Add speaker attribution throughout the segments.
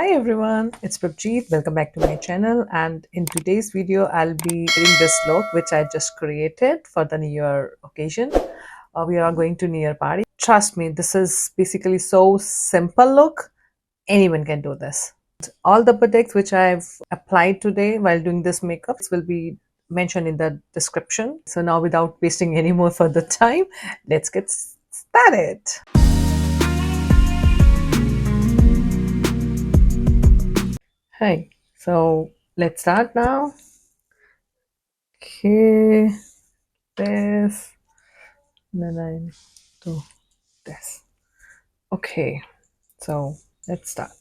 Speaker 1: Hi everyone, it's Prabjeet. Welcome back to my channel, and in today's video I'll be doing this look which I just created for the New Year occasion. We are going to New Year party. Trust me, this is basically so simple look. Anyone can do this. All the products which I've applied today while doing this makeup will be mentioned in the description. So now without wasting any more further time, let's get started. Hey, so let's start now. Okay, this, then I do this. Okay, so let's start.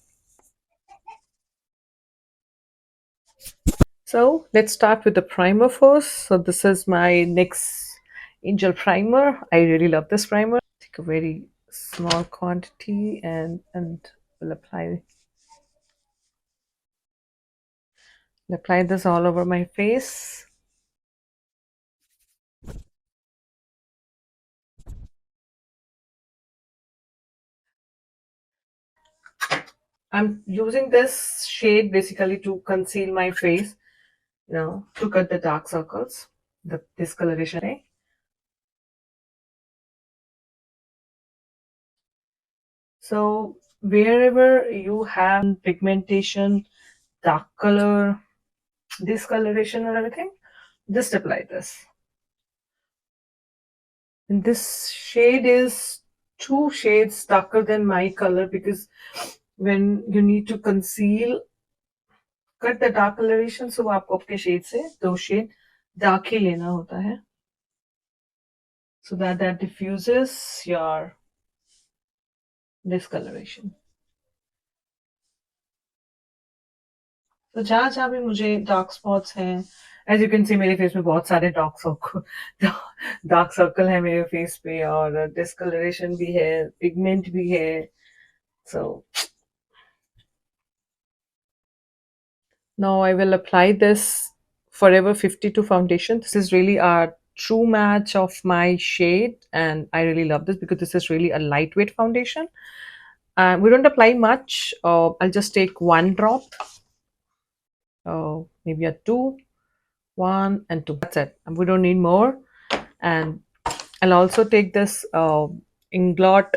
Speaker 1: So let's start with the primer first. So this is my NYX Angel Primer. I really love this primer. Take a very small quantity and will apply this all over my face. I'm using this shade basically to conceal my face, to cut the dark circles, the discoloration. So wherever you have pigmentation, dark color, discoloration or everything, just apply this. And this shade is 2 shades darker than my color because when you need to conceal, cut the dark coloration, so आपको आपके shade से 2 shade dark ही लेना होता है, so that diffuses your discoloration. तो जहाँ जहाँ भी मुझे डार्क स्पॉट्स हैं, एज यू कैन सी मेरे फेस में बहुत सारे डार्क सर्कल है मेरे फेस पे, और डिस्कलरेशन भी है, पिगमेंट भी है. So now I will apply this Forever 52 foundation. This is really a true match of my shade, and I really love this because this is really a lightweight foundation. We don't apply much. I'll just take 1 drop, maybe a 2, 1 and 2. That's it. We don't need more. And I'll also take this Inglot.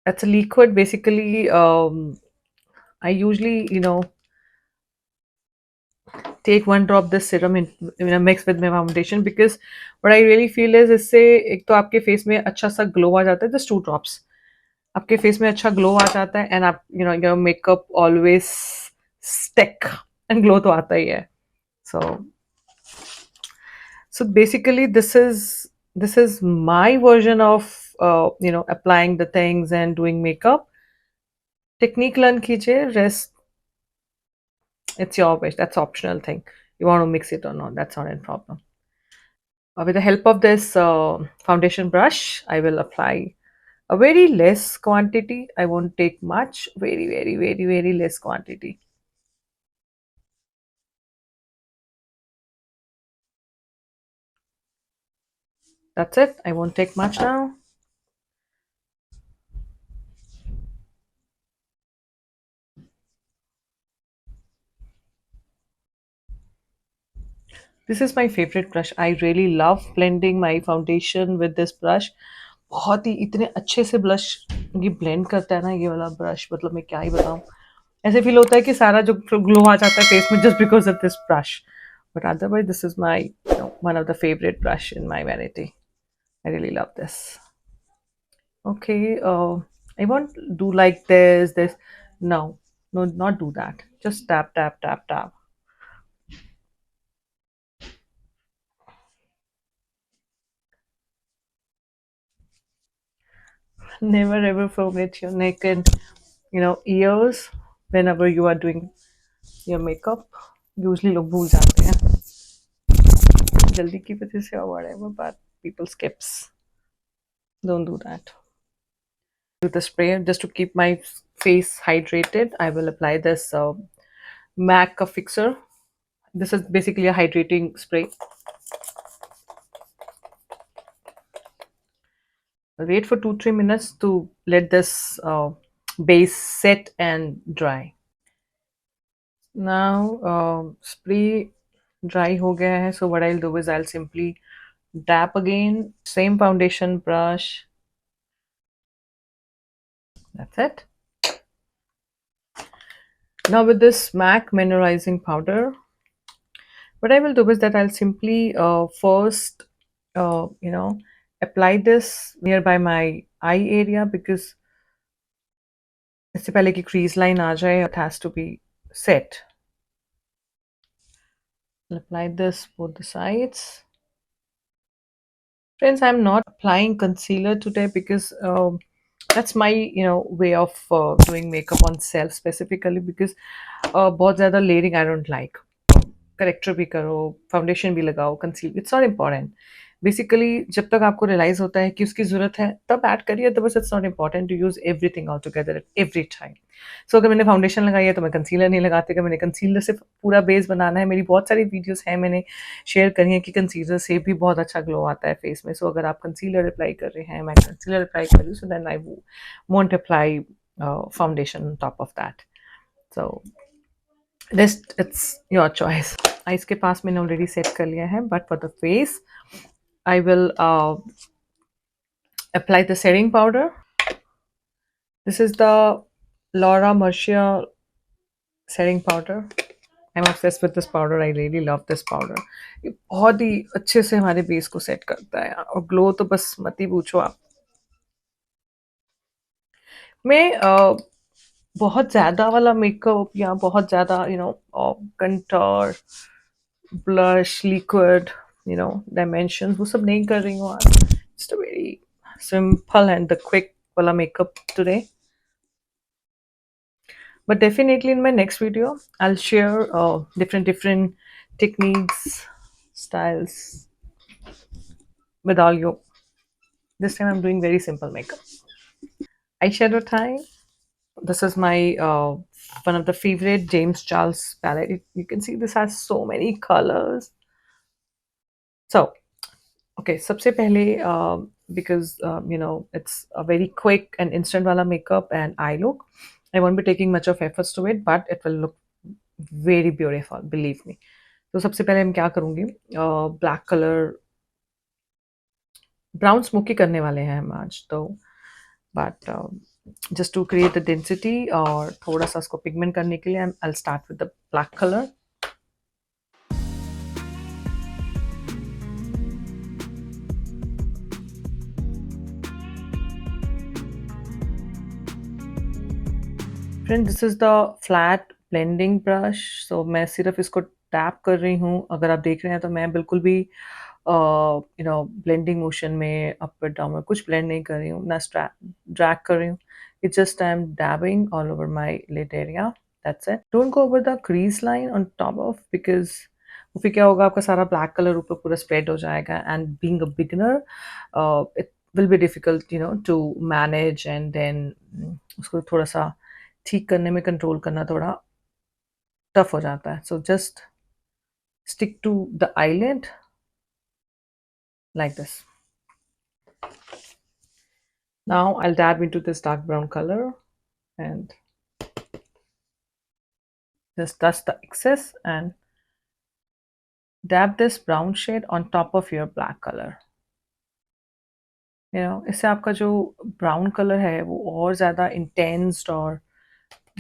Speaker 1: That's a liquid. Basically, I usually, take 1 drop this serum in a mix with my foundation, because what I really feel is इससे एक तो आपके face में अच्छा सा glow आ जाता है. Just 2 drops आपके फेस में अच्छा ग्लो आ जाता है, एंड आप your makeup always stick and glow तो आता ही है. So basically this is my version of applying the things and doing makeup. Technique learn कीजिए, rest it's your wish. That's optional thing. You want to mix it or not, that's not a problem. With the help of this foundation brush, I will apply a very less quantity. I won't take much. Very, very, very, very less quantity. That's it. I won't take much now. This is my favorite brush. I really love blending my foundation with this brush. बहुत ही इतने अच्छे से blush ये blend करता है ना ये वाला ब्रश, मतलब मैं क्या ही बताऊं. ऐसे फील होता है कि सारा जो ग्लो आ जाता है फेस में just because of this brush. But otherwise, this is my one of the favorite brush in my vanity. I really love this. Okay, I won't do like this. No, no, not do that. Just tap, tap, tap, tap. Never ever forget your neck and ears whenever you are doing your makeup. Usually लोग भूल जाते हैं जल्दी की वजह से or whatever, but people skips. Don't do that. With the spray just to keep my face hydrated, I will apply this MAC fixer. This is basically a hydrating spray. I'll wait for 2-3 minutes to let this base set and dry. Now spray dry ho gaya hai, so what I'll do is I'll simply dab again, same foundation brush. That's it. Now with this MAC mineralizing powder, what I will do is that I'll simply first, apply this nearby my eye area, because इससे पहले कि crease line आ जाए, it has to be set. I'll apply this both the sides. Friends, I'm not applying concealer today because that's my way of doing makeup on self specifically, because बहुत ज़्यादा layering I don't like. Character भी करो, foundation भी लगाओ, conceal, it's not important. Basically जब तक आपको realise होता है कि उसकी ज़रूरत है तब ऐड करिए, otherwise it's not important to use everything all together at every time. So अगर मैंने फाउंडेशन लगाई है तो मैं कंसीलर नहीं लगाती, अगर मैंने कंसीलर से पूरा बेस बनाना है, मेरी बहुत सारी वीडियोस हैं मैंने शेयर करी हैं कि कंसीलर से भी बहुत अच्छा ग्लो आता है फेस में। सो अगर आप कंसीलर अप्लाई कर रहे हैं, मैं कंसीलर अप्लाई कर रही हूँ, so then I won't apply foundation on top of that. So Rest, it's your choice. Eyes के पास मैंने already set कर लिया है, but for the face, I will apply the setting powder. This is the Laura Mercier setting powder. I'm obsessed with this powder. I really love this powder. ये बहुत ही अच्छे से हमारे बेस को सेट करता है, और ग्लो तो बस मत ही पूछो आप। मैं बहुत ज़्यादा वाला मेकअप या बहुत ज़्यादा कंटूर, ब्लश, लिक्विड, डायमेंशन, वो सब नहीं कर रही हूँ आज। Just a very simple and the quick wala makeup today. But definitely in my next video I'll share different techniques, styles with all you. This time I'm doing very simple makeup. Eyeshadow time. This is my one of the favorite James Charles palette. You can see this has so many colors. So okay, सबसे पहले because it's a very quick and instant wala makeup and eye look, I won't be taking much of efforts to it, but it will look very beautiful, believe me. तो सबसे पहले हम क्या करूँगी, black colour brown smoky करने वाले हैं हम आज तो, but just to create the density और थोड़ा सा इसको पिगमेंट करने के लिए I'll start with the black color. Friend, this is the flat blending brush. So मैं सिर्फ इसको टैप कर रही हूँ। अगर आप देख रहे हैं तो मैं बिल्कुल भी ब्लेंडिंग मोशन में अप डाउन कुछ ब्लेंड नहीं कर रही हूँ, ना ड्रैग कर रही हूँ। It's just I am dabbing all over my lid area, that's it. Don't go over the crease line on top of, because फिर क्या होगा, आपका सारा ब्लैक कलर ऊपर पूरा स्प्रेड हो जाएगा, and being a beginner it will be difficult to manage, and then उसको थोड़ा सा ठीक करने में, कंट्रोल करना थोड़ा टफ हो जाता है। So just stick to the eyelid like this. Now I'll dab into this dark brown color and just dust the excess and dab this brown shade on top of your black color. इससे आपका जो brown colour है वो और ज़्यादा इंटेंस्ड और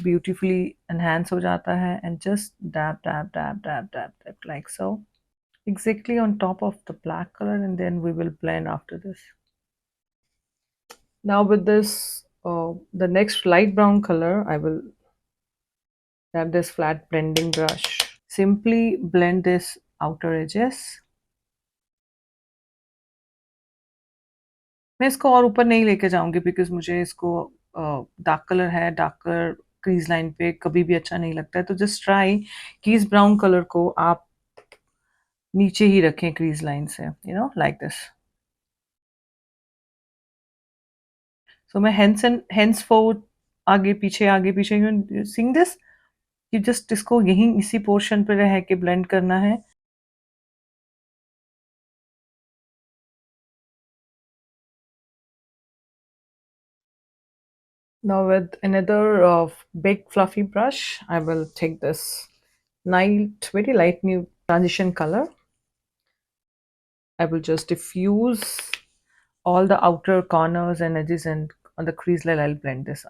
Speaker 1: beautifully enhance हो जाता है, and just dab dab dab dab dab dab like so, exactly on top of the black color, and then we will blend after this. Now with this the next light brown color, I will have this flat blending brush. Simply blend this outer edges. मैं इसको और ऊपर नहीं लेके जाऊंगी, because मुझे इसको dark colour है, डार्कर क्रीज लाइन पे कभी भी अच्छा नहीं लगता है। तो जस्ट ट्राई कि इस ब्राउन कलर को आप नीचे ही रखें क्रीज लाइन से, लाइक दिस। सो मैं हेंस फोर्थ आगे पीछे सीइंग दिस, कि जस्ट इसको यहीं इसी पोर्शन पे रह के ब्लेंड करना है। Now with another big fluffy brush, I will take this very light new transition color. I will just diffuse all the outer corners and edges, and on the crease line I'll blend this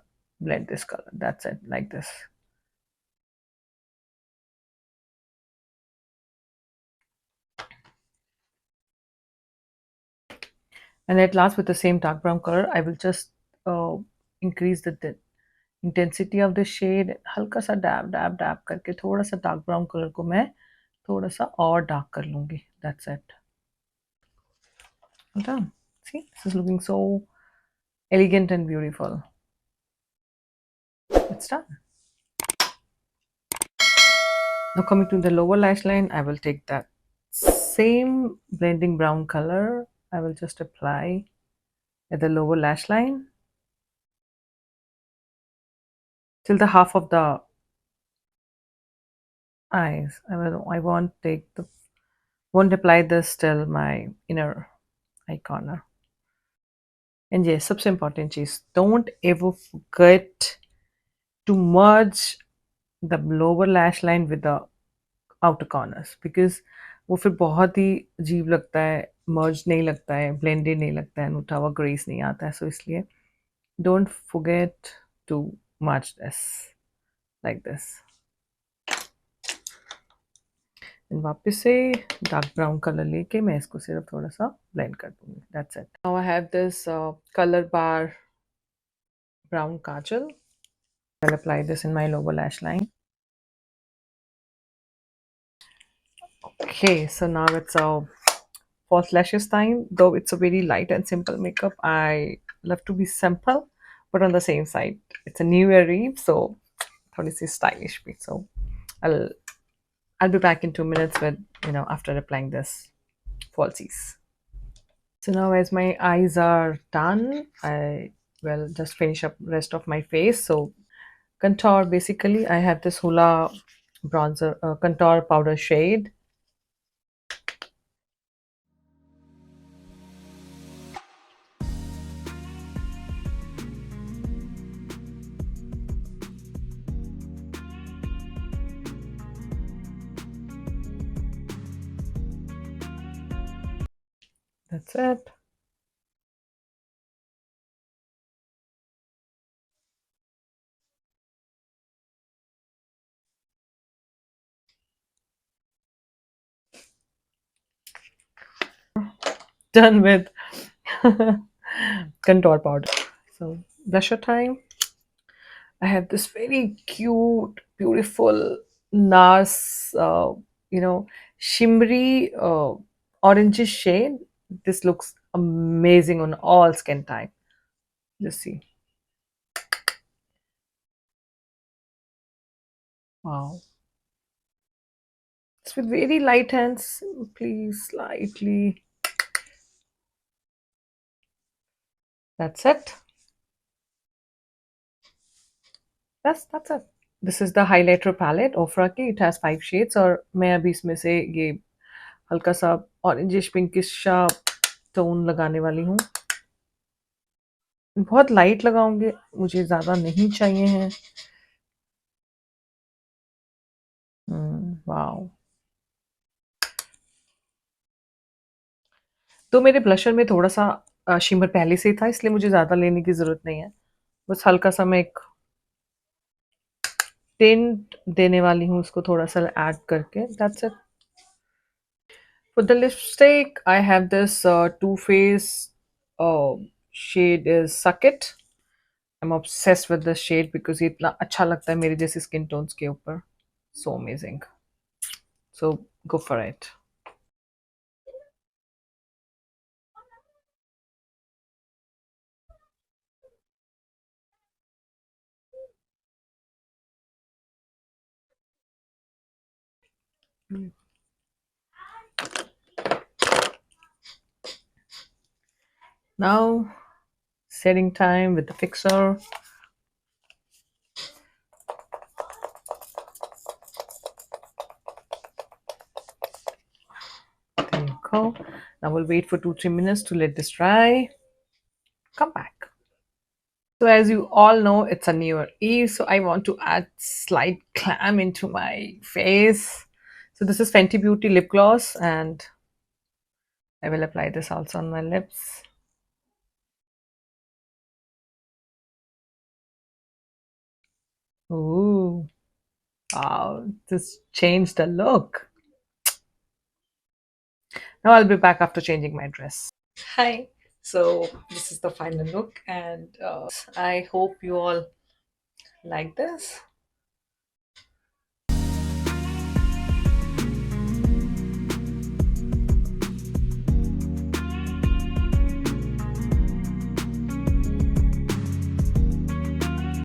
Speaker 1: color. That's it, like this. And at last, with the same dark brown color, I will just uh, increase the intensity of the shade. हल्का सा dab dab करके थोड़ा सा dark brown color को मैं थोड़ा सा और dark कर लूंगी. That's it. I'm done. See, this is looking so elegant and beautiful. It's done. Now coming to the lower lash line, I will take that same blending brown color. I will just apply at the lower lash line till the half of the eyes. I won't apply this till my inner eye corner. And yes, सबसे important चीज, don't ever forget to merge the lower lash line with the outer corners, because वो फिर बहुत ही अजीब लगता है, merge नहीं लगता है, blended नहीं लगता है, उठा हुआ grace नहीं आता है. So इसलिए don't forget to merge this like this. And वापस से dark brown color लेके मैं इसको सिर्फ थोड़ा सा blend कर दूंगी. That's it. Now I have this color bar brown kajal. I'll apply this in my lower lash line. Okay, so now it's a false lashes time. Though it's a very light and simple makeup, I love to be simple, but on the same side, it's a new year eve, so थोड़ी सी stylish भी. So I'll I'll be back in 2 minutes with, after applying this falsies. So now as my eyes are done, I will just finish up rest of my face. So contour, basically I have this Hoola bronzer contour powder shade. That's it. Done with contour powder. So blusher time. I have this very cute, beautiful NARS, shimmery orangish shade. This looks amazing on all skin type. Just see. Wow. It's with very light hands. Please, slightly. That's it. That's it. This is the highlighter palette Ofra की. It has 5 shades और मैं अभी इसमें से ये हल्का सा orangish pinkish सा टोन लगाने वाली हूँ. बहुत लाइट लगाऊंगी, मुझे ज़्यादा नहीं चाहिए हैं. वाओ. तो मेरे ब्लशर में थोड़ा सा शिमर पहले से ही था, इसलिए मुझे ज़्यादा लेने की ज़रूरत नहीं है. बस हल्का सा मैं एक टिंट देने वाली हूँ उसको थोड़ा सा ऐड करके. That's it. For the lipstick, I have this Too Faced shade is Suck It. I'm obsessed with this shade because ये इतना अच्छा लगता है मेरे जैसे स्किन टोन्स के ऊपर. So amazing. So go for it. Now, setting time with the fixer. There you go. Now we'll wait for 2-3 minutes to let this dry. Come back. So as you all know, it's a New Year Eve, so I want to add slight glam into my face. So this is Fenty Beauty lip gloss, and I will apply this also on my lips. Ooh, wow, this changed the look. Now I'll be back after changing my dress. Hi. So this is the final look, and I hope you all like this.